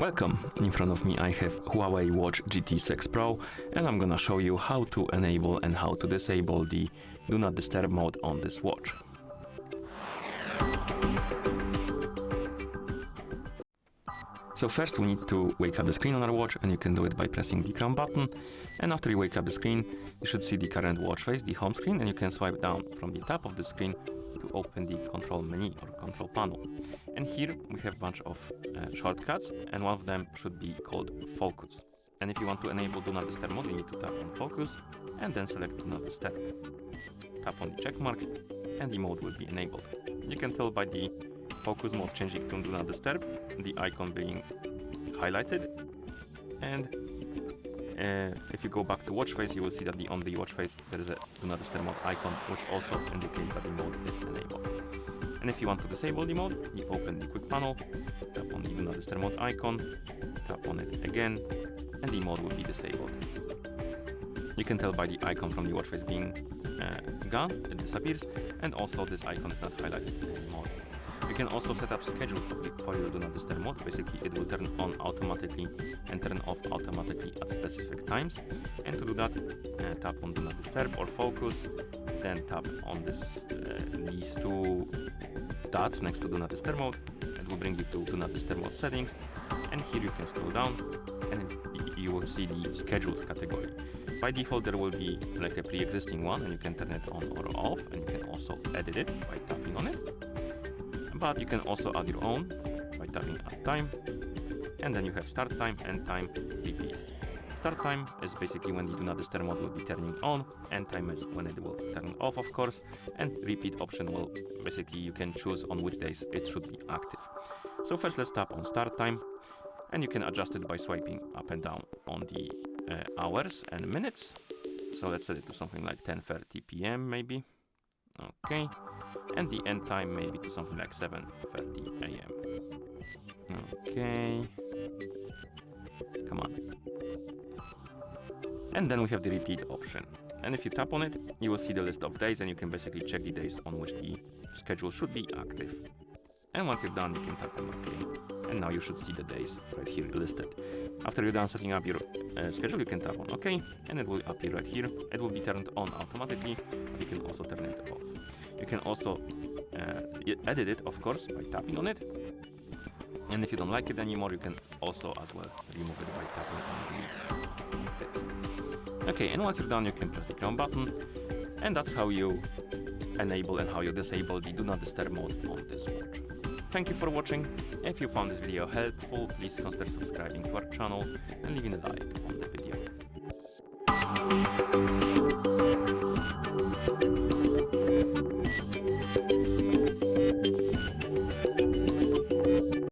Welcome, in front of me I have HUAWEI Watch GT 6 Pro, and I'm gonna show you how to enable and how to disable the Do Not Disturb mode on this watch. So first we need to wake up the screen on our watch, and you can do it by pressing the crown button. And after you wake up the screen, you should see the current watch face, the home screen, and you can swipe down from the top of the screen to open the control menu or control panel. And here we have a bunch of shortcuts, and one of them should be called Focus. And if you want to enable Do Not Disturb mode, you need to tap on Focus and then select Do Not Disturb. Tap on the check mark and the mode will be enabled. You can tell by the focus mode changing to Do Not Disturb, the icon being highlighted, and if you go back to watch face, you will see that on the watch face there is a Do Not Disturb mode icon, which also indicates that the mode is enabled. And if you want to disable the mode, you open the quick panel, tap on the Do Not Disturb mode icon, tap on it again, and the mode will be disabled. You can tell by the icon from the watch face being gone, it disappears, and also this icon is not highlighted anymore. You can also set up schedule for your Do Not Disturb mode. Basically, it will turn on automatically and turn off automatically at specific times. And to do that, tap on Do Not Disturb or Focus, then tap on these two dots next to Do Not Disturb mode. It will bring you to Do Not Disturb mode settings, and here you can scroll down and you will see the scheduled category. By default, there will be like a pre-existing one, and you can turn it on or off, and you can also edit it by tapping on it. But you can also add your own by tapping Add Time, and then you have Start Time, End Time, Repeat. Start Time is basically when the Do Not Disturb mode will be turning on, End Time is when it will turn off, of course, and Repeat option will basically you can choose on which days it should be active. So first let's tap on Start Time, and you can adjust it by swiping up and down on the hours and minutes. So let's set it to something like 10:30 p.m. maybe. Okay, and the end time maybe to something like 7:30 a.m. Okay, come on. And then we have the repeat option. And if you tap on it, you will see the list of days, and you can basically check the days on which the schedule should be active. And once you're done, you can tap on OK. And now you should see the days right here listed. After you're done setting up your schedule, you can tap on OK, and it will appear right here. It will be turned on automatically, but you can also turn it off. You can also edit it, of course, by tapping on it. And if you don't like it anymore, you can also as well remove it by tapping on the text. Okay, and once you're done, you can press the crown button, and that's how you enable and how you disable the Do Not Disturb mode on this watch. Thank you for watching. If you found this video helpful, please consider subscribing to our channel and leaving a like on the video.